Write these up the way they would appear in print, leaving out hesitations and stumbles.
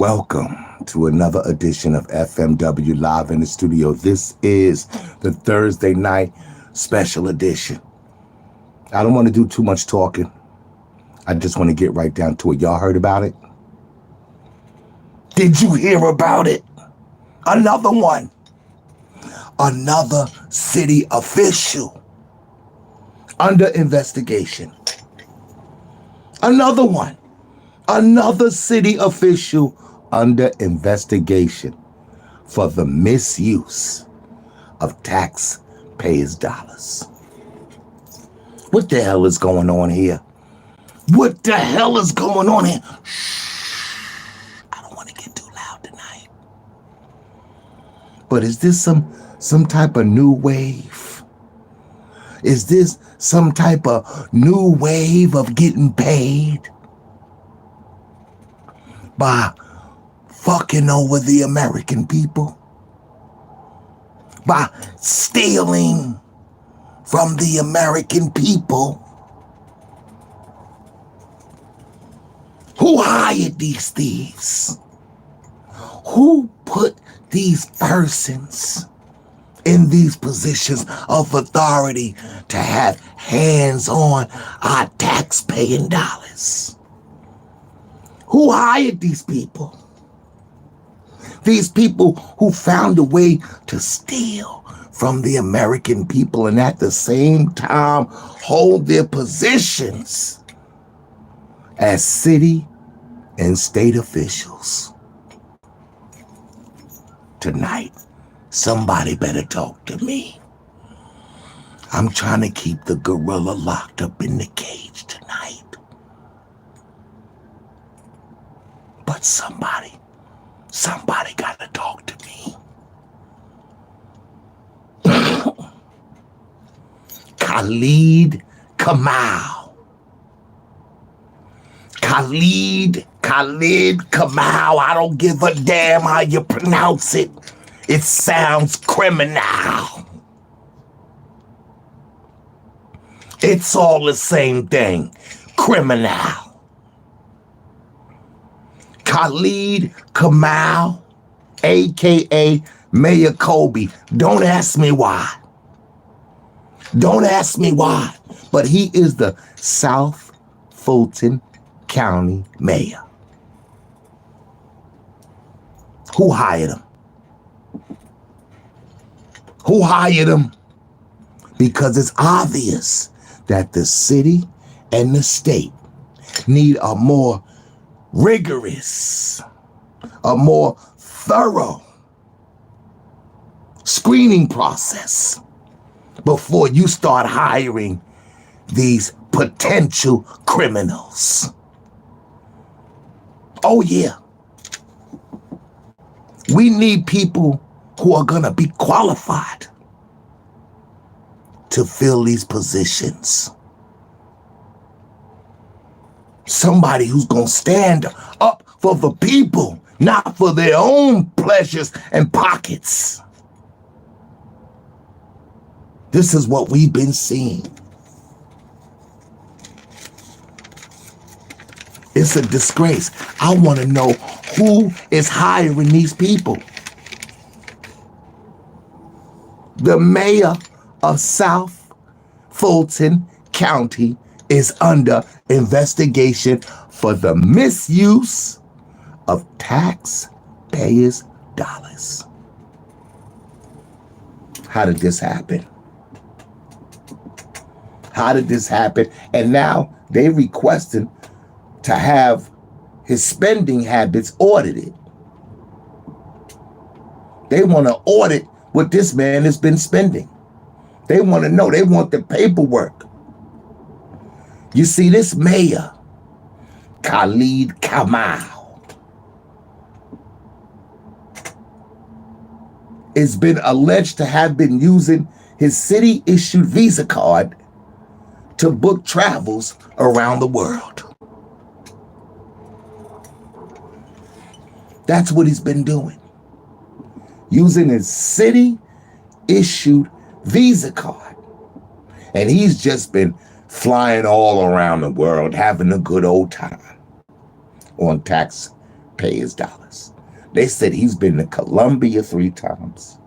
Welcome to another edition of FMW Live in the Studio. This is the Thursday night special edition. I don't want to do too much talking. I just want to get right down to it. Y'all heard about it? Did you hear about it? Another one. Another city official under investigation. Another one. Another city official under investigation for the misuse of taxpayers' dollars. What the hell is going on here? What the hell is going on here? Shh. I don't want to get too loud tonight. But is this some type of new wave? Is this some type of new wave of getting paid by fucking over the American people? By stealing from the American people? Who hired these thieves? Who put these persons in these positions of authority to have hands on our tax-paying dollars? Who hired these people? These people who found a way to steal from the American people and at the same time hold their positions as city and state officials. Tonight, somebody better talk to me. I'm trying to keep the gorilla locked up in the cage tonight. But somebody gotta talk to me. Khalid Kamau. Khalid Kamau. I don't give a damn how you pronounce it. It sounds criminal. It's all the same thing. Criminal. Khalid Kamau, a.k.a. Mayor Kobe. Don't ask me why. Don't ask me why. But he is the South Fulton County Mayor. Who hired him? Who hired him? Because it's obvious that the city and the state need a more rigorous, a more thorough screening process before you start hiring these potential criminals. Oh yeah. We need people who are gonna be qualified to fill these positions. Somebody who's gonna stand up for the people, not for their own pleasures and pockets. This is what we've been seeing. It's a disgrace. I want to know who is hiring these people. The mayor of South Fulton County is under investigation for the misuse of taxpayers' dollars. How did this happen? How did this happen? And now they requesting to have his spending habits audited. They want to audit what this man has been spending. They want to know. They want the paperwork. You see, this mayor, Khalid Kamau, has been alleged to have been using his city-issued Visa card to book travels around the world. That's what he's been doing. Using his city-issued Visa card. And he's just been flying all around the world, having a good old time on tax pay his dollars. They said he's been to Colombia 3 times.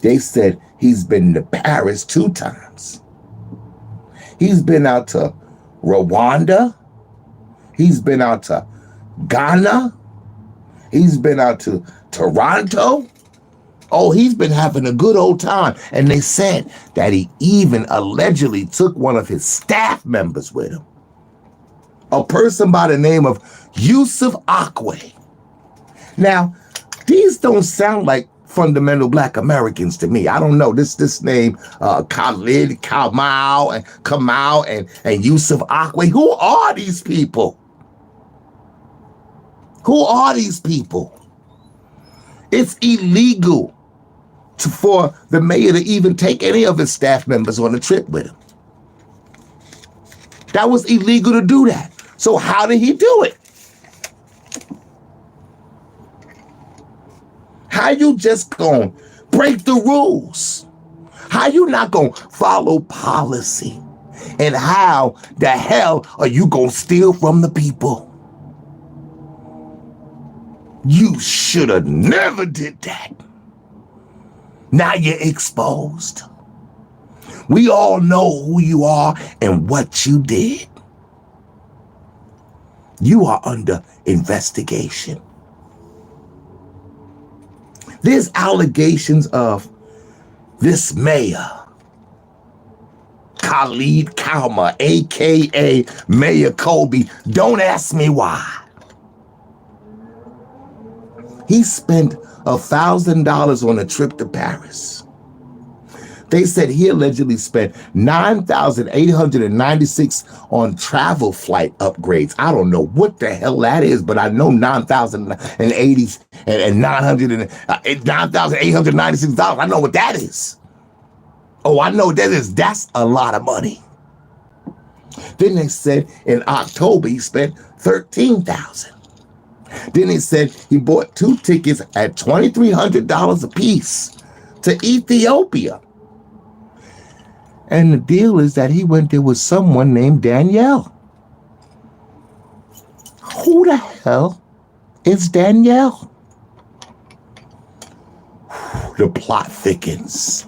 They said he's been to Paris 2 times. He's been out to Rwanda. He's been out to Ghana. He's been out to Toronto. Oh, he's been having a good old time. And they said that he even allegedly took one of his staff members with him. A person by the name of Yusuf Akwe. Now, these don't sound like fundamental Black Americans to me. I don't know. This name, Khalid, Kamal, and Yusuf Akwe. Who are these people? Who are these people? It's illegal for the mayor to even take any of his staff members on a trip with him. That was illegal to do that. So how did he do it? How you just gonna break the rules? How you not gonna follow policy? And how the hell are you gonna steal from the people? You should have never did that. Now you're exposed. We all know who you are and what you did. You are under investigation. There's allegations of this mayor, Khalid Kalma, a.k.a. Mayor Kobe. Don't ask me why. He spent $1,000 on a trip to Paris. They said he allegedly spent $9,896 on travel flight upgrades. I don't know what the hell that is, but I know $9,080 and $9,896. I know what that is. Oh, I know what that is. That's a lot of money. Then they said in October he spent $13,000. Then they said he bought 2 tickets at $2,300 a piece to Ethiopia. And the deal is that he went there with someone named Danielle. Who the hell is Danielle? The plot thickens.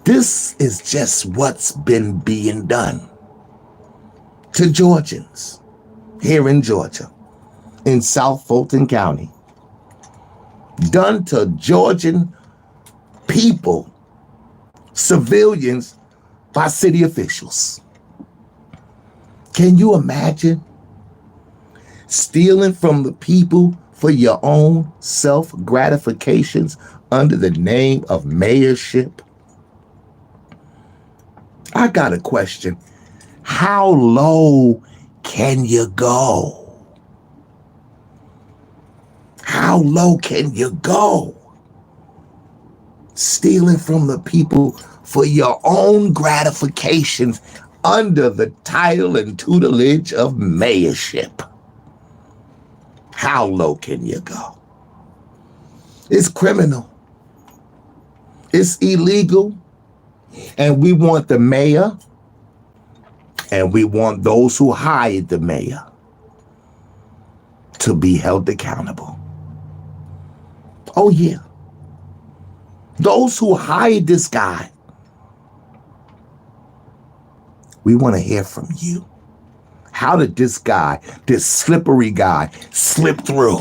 This is just what's been being done to Georgians here in Georgia, in South Fulton County. Done to Georgian people, civilians, by city officials. Can you imagine stealing from the people for your own self-gratifications under the name of mayorship? I got a question. How low can you go? How low can you go? Stealing from the people for your own gratifications under the title and tutelage of mayorship. How low can you go? It's criminal. It's illegal. And we want the mayor and we want those who hired the mayor to be held accountable. Oh, yeah. Those who hired this guy, we want to hear from you. How did this guy, this slippery guy, slip through?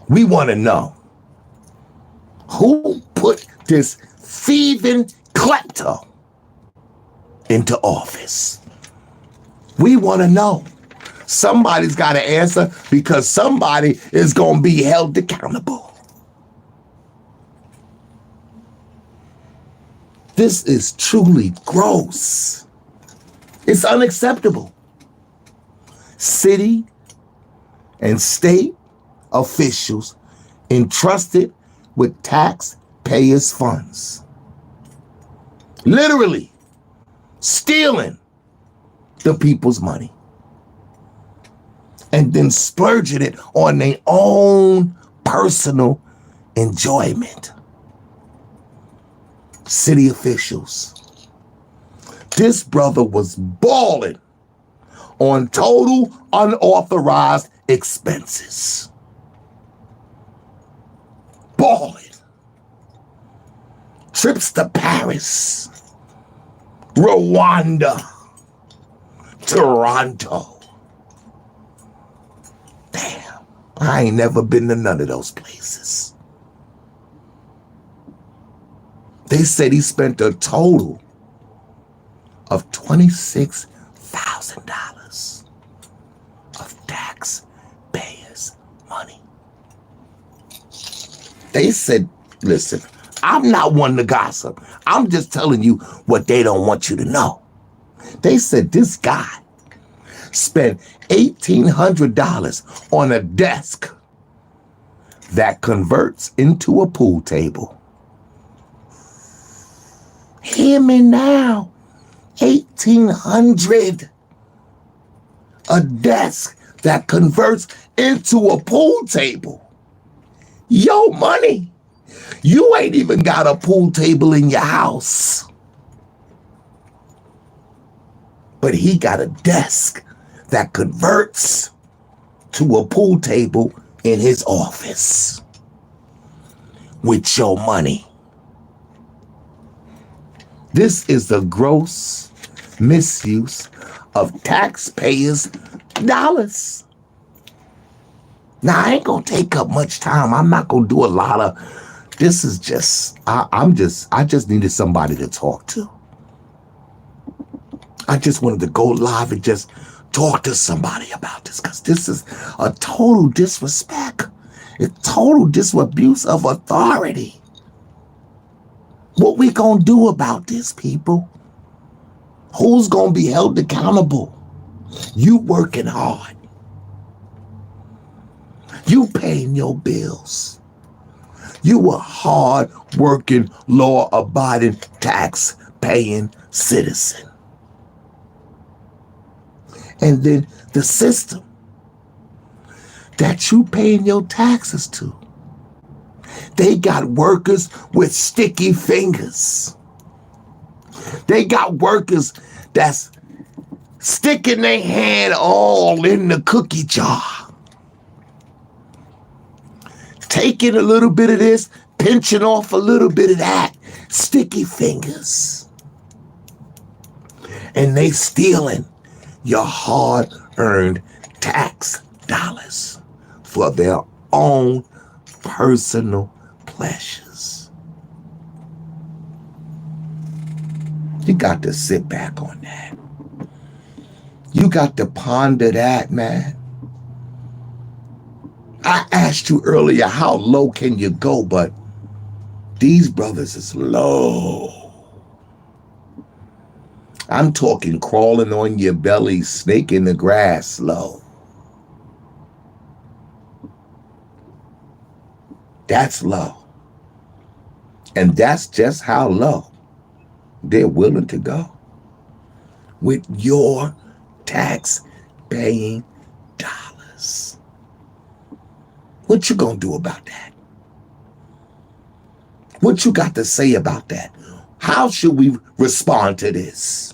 We want to know who put this thieving klepto into office. We want to know. Somebody's got to answer because somebody is going to be held accountable. This is truly gross. It's unacceptable. City and state officials entrusted with taxpayers' funds. Literally stealing the people's money and then splurging it on their own personal enjoyment. City officials. This brother was balling on total unauthorized expenses. Balling. Trips to Paris, Rwanda, Toronto. Damn, I ain't never been to none of those places. They said he spent a total of $26,000 of taxpayers' money. They said, listen, I'm not one to gossip. I'm just telling you what they don't want you to know. They said this guy spent $1,800 on a desk that converts into a pool table. Hear me now. $1,800. A desk that converts into a pool table. Yo, money. You ain't even got a pool table in your house. But he got a desk that converts to a pool table in his office with your money. This is the gross misuse of taxpayers' dollars. Now, I ain't gonna take up much time. I'm not gonna do a lot of, this is just, I just needed somebody to talk to. I just wanted to go live and just talk to somebody about this, because this is a total disrespect. A total disabuse of authority. What we gonna do about this, people? Who's gonna be held accountable? You working hard. You paying your bills. You a hard-working, law-abiding, tax-paying citizen. And then the system that you paying your taxes to, they got workers with sticky fingers. They got workers that's sticking their hand all in the cookie jar. Taking a little bit of this, pinching off a little bit of that. Sticky fingers. And they stealing your hard-earned tax dollars for their own personal pleasures. You got to sit back on that. You got to ponder that, man. I asked you earlier, how low can you go? But these brothers is low. I'm talking crawling on your belly, snake in the grass low. That's low. And that's just how low they're willing to go with your tax-paying dollars. What you gonna do about that? What you got to say about that? How should we respond to this?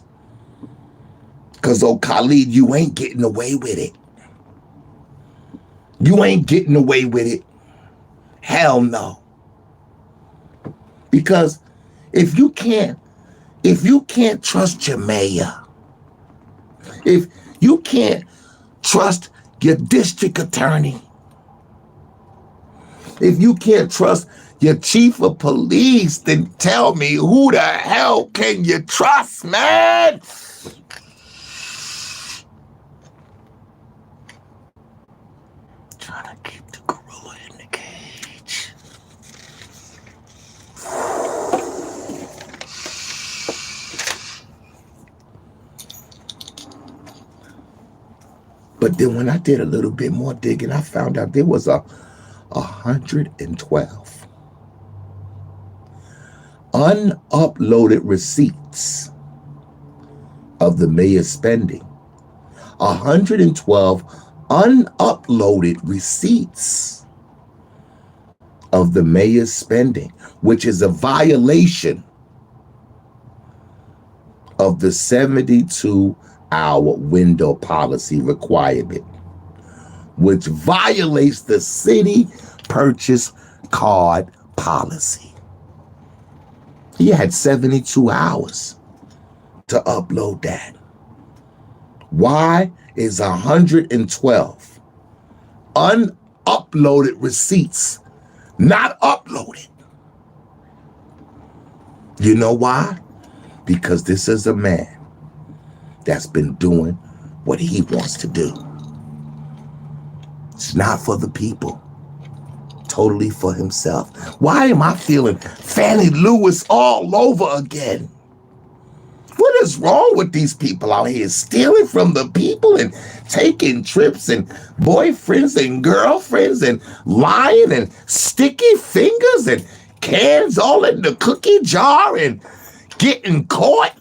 Because, oh, Khalid, you ain't getting away with it. You ain't getting away with it. Hell no. Because if you can't trust your mayor, if you can't trust your district attorney, if you can't trust your chief of police, then tell me, who the hell can you trust, man? Trying to keep the gorilla in the cage. But then when I did a little bit more digging, I found out there was 112 unuploaded receipts of the mayor's spending. 112 unuploaded receipts of the mayor's spending, which is a violation of the $72 our window policy requirement, which violates the city purchase card policy. He had 72 hours to upload that. Why is 112 unuploaded receipts not uploaded? You know why? Because this is a man that's been doing what he wants to do. It's not for the people, totally for himself. Why am I feeling Fannie Lewis all over again? What is wrong with these people out here stealing from the people and taking trips and boyfriends and girlfriends and lying and sticky fingers and cans all in the cookie jar and getting caught?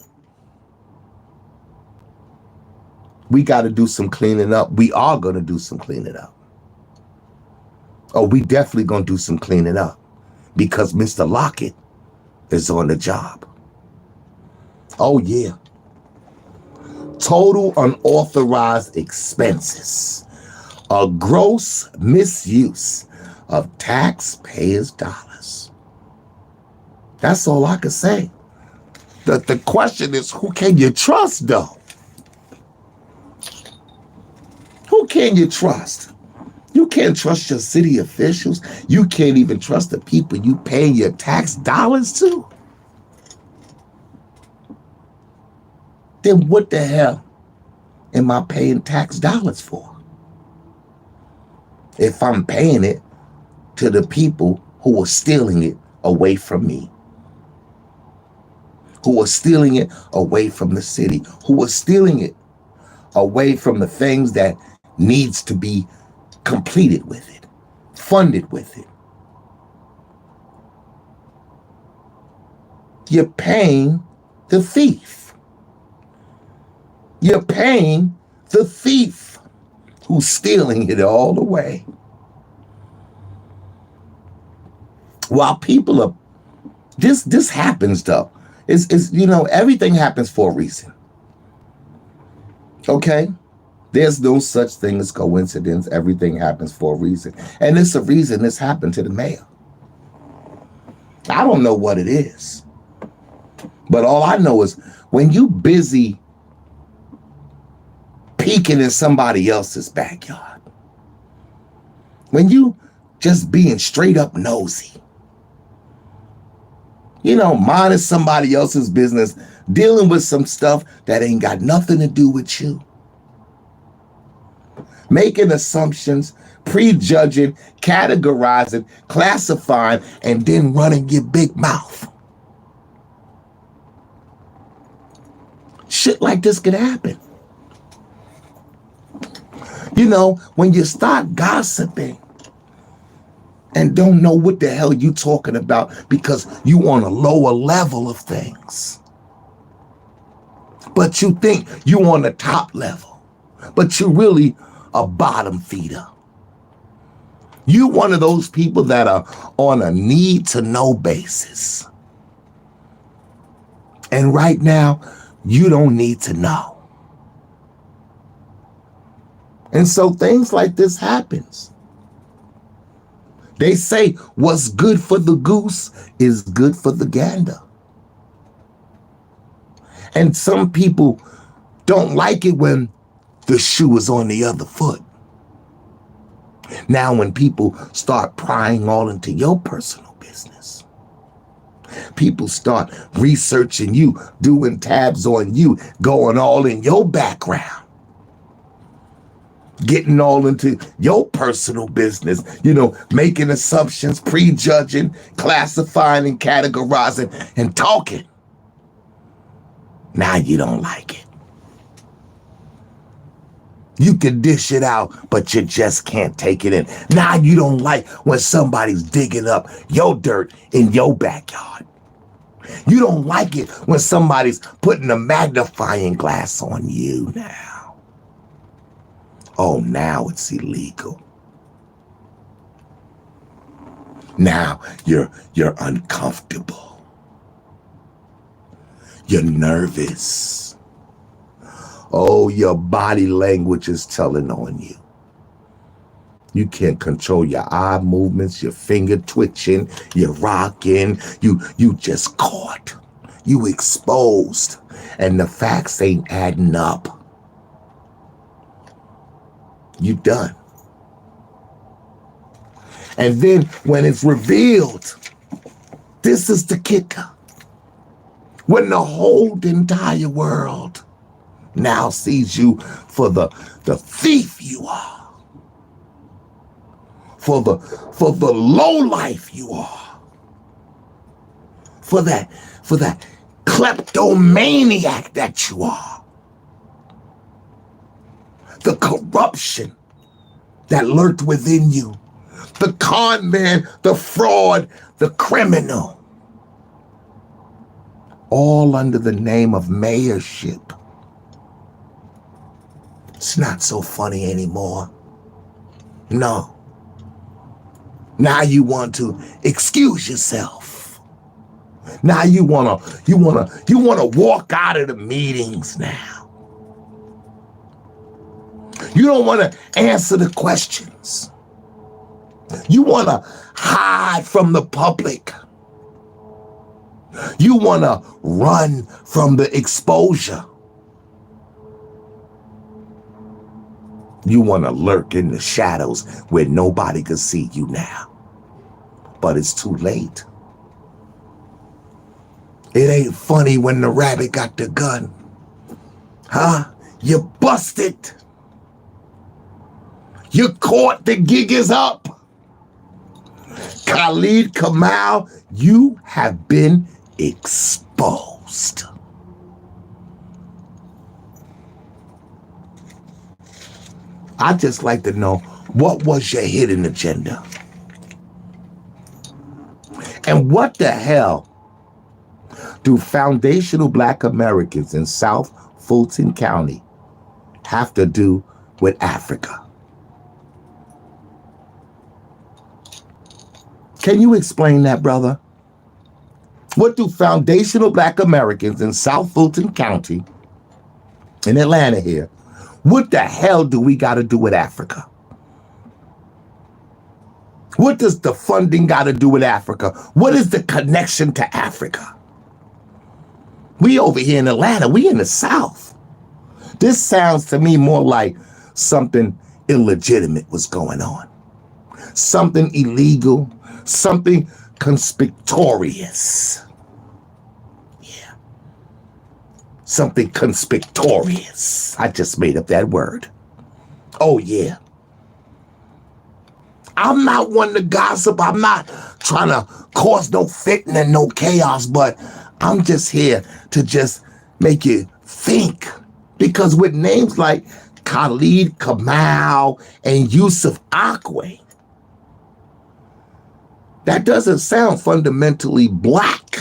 We got to do some cleaning up. We are going to do some cleaning up. Oh, we definitely going to do some cleaning up because Mr. Lockett is on the job. Oh, yeah. Total unauthorized expenses, a gross misuse of taxpayers' dollars. That's all I can say. The question is, who can you trust, though? Who can you trust? You can't trust your city officials. You can't even trust the people you pay your tax dollars to. Then what the hell am I paying tax dollars for? If I'm paying it to the people who are stealing it away from me, who are stealing it away from the city, who are stealing it away from the things that needs to be completed with it, funded with it. You're paying the thief. You're paying the thief who's stealing it all away. While people are, this happens though. It's everything happens for a reason. Okay? There's no such thing as coincidence. Everything happens for a reason. And it's a reason this happened to the mayor. I don't know what it is. But all I know is when you busy peeking in somebody else's backyard, when you just being straight up nosy, minding somebody else's business, dealing with some stuff that ain't got nothing to do with you, making assumptions, prejudging, categorizing, classifying, and then running your big mouth. Shit like this could happen. When you start gossiping and don't know what the hell you talking about because you on a lower level of things. But you think you on the top level, but you really a bottom feeder. You one of those people that are on a need to know basis. And right now, you don't need to know. And so things like this happens. They say what's good for the goose is good for the gander. And some people don't like it when the shoe is on the other foot. Now, when people start prying all into your personal business, people start researching you, doing tabs on you, going all in your background, getting all into your personal business, making assumptions, prejudging, classifying and categorizing and talking. Now you don't like it. You can dish it out, but you just can't take it in. Now you don't like when somebody's digging up your dirt in your backyard. You don't like it when somebody's putting a magnifying glass on you now. Oh, now it's illegal. Now you're uncomfortable. You're nervous. Oh, your body language is telling on you. You can't control your eye movements, your finger twitching, you're rocking. You just caught. You exposed. And the facts ain't adding up. You done. And then when it's revealed, this is the kicker. When the whole entire world now sees you for the thief you are. For the low life you are. For that kleptomaniac that you are. The corruption that lurked within you. The con man, the fraud, the criminal. All under the name of mayorship. It's not so funny anymore. No. Now you want to excuse yourself. Now you wanna walk out of the meetings now. You don't want to answer the questions. You want to hide from the public. You want to run from the exposure. You want to lurk in the shadows where nobody can see you now. But it's too late. It ain't funny when the rabbit got the gun. Huh? You busted. You caught, the gig is up. Khalid Kamal, you have been exposed. I'd just like to know, what was your hidden agenda? And what the hell do foundational Black Americans in South Fulton County have to do with Africa? Can you explain that, brother? What do foundational Black Americans in South Fulton County, in Atlanta here, what the hell do we got to do with Africa? What does the funding got to do with Africa? What is the connection to Africa? We over here in Atlanta, we in the South. This sounds to me more like something illegitimate was going on. Something illegal, something conspicuous. Yeah. Something conspicuous. I just made up that word. Oh, yeah. I'm not one to gossip. I'm not trying to cause no fitna and no chaos, but I'm just here to just make you think. Because with names like Khalid Kamal and Yusuf Akwe, that doesn't sound fundamentally Black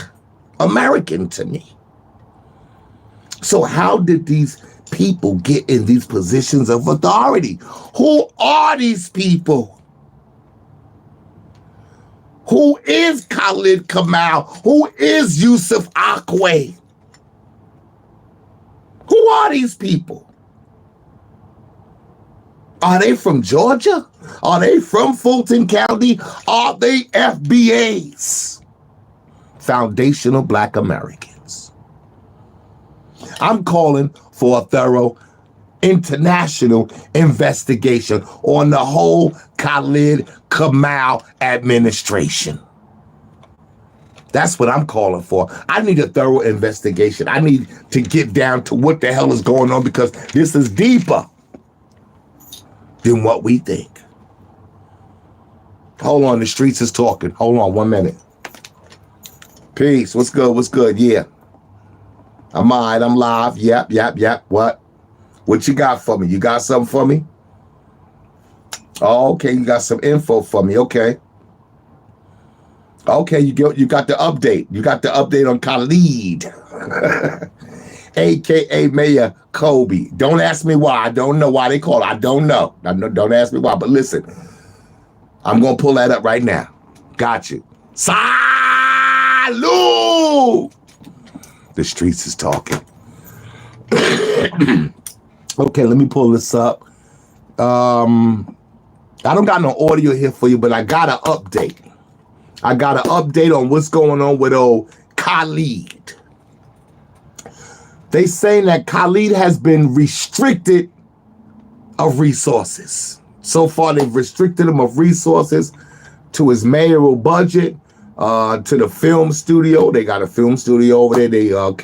American to me. So how did these people get in these positions of authority? Who are these people? Who is Khalid Kamal? Who is Yusuf Akwe? Who are these people? Are they from Georgia? Are they from Fulton County? Are they FBAs? Foundational Black Americans. I'm calling for a thorough international investigation on the whole Khalid Kamal administration. That's what I'm calling for. I need a thorough investigation. I need to get down to what the hell is going on, because this is deeper than what we think. Hold on, the streets is talking. Hold on 1 minute. Peace. What's good? What's good? Yeah. I'm all right. I'm live. Yep. What? What you got for me? You got something for me? Oh, okay. You got some info for me. Okay. Okay, you got the update. You got the update on Khalid, a.k.a. Mayor Kobe. Don't ask me why. I don't know why they call it. I don't know. Don't ask me why. But listen, I'm going to pull that up right now. Got you. Salud! The streets is talking. Okay, let me pull this up. I don't got no audio here for you, but I got an update. I got an update on what's going on with old Khalid. They saying that Khalid has been restricted of resources. So far, they've restricted him of resources to his mayoral budget, to the film studio. They got a film studio over there.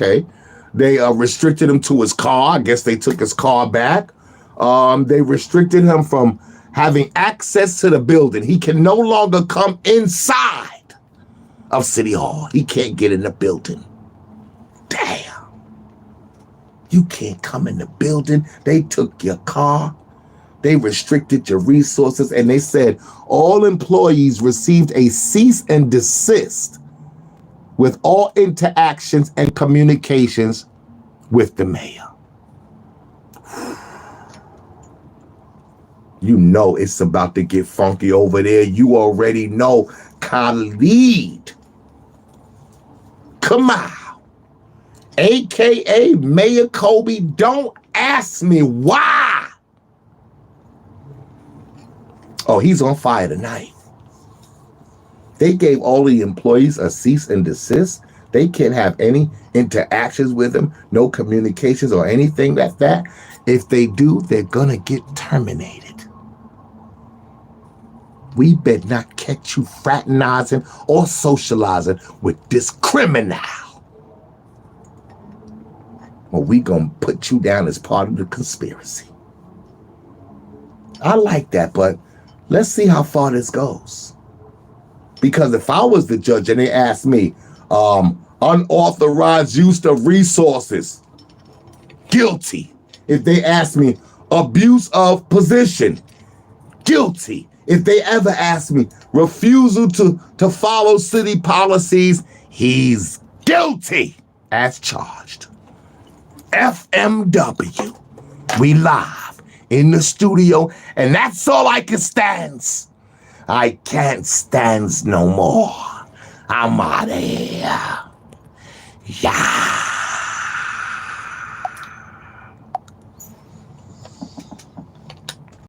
They restricted him to his car. I guess they took his car back. They restricted him from having access to the building. He can no longer come inside of City Hall. He can't get in the building. Damn. You can't come in the building. They took your car. They restricted your resources, and they said all employees received a cease and desist with all interactions and communications with the mayor. You know it's about to get funky over there. You already know Khalid Kamau, a.k.a. Mayor Kobe. Don't ask me why. Oh, he's on fire tonight. They gave all the employees a cease and desist. They can't have any interactions with him, no communications or anything like that. If they do, they're gonna get terminated. We better not catch you fraternizing or socializing with this criminal, or we gonna put you down as part of the conspiracy. I like that, but let's see how far this goes. Because if I was the judge and they asked me, unauthorized use of resources, guilty. If they asked me, abuse of position, guilty. If they ever ask me, refusal to follow city policies, he's guilty as charged. FMW, we live in the studio, and that's all I can stand. I can't stand no more. I'm out of here. Yeah.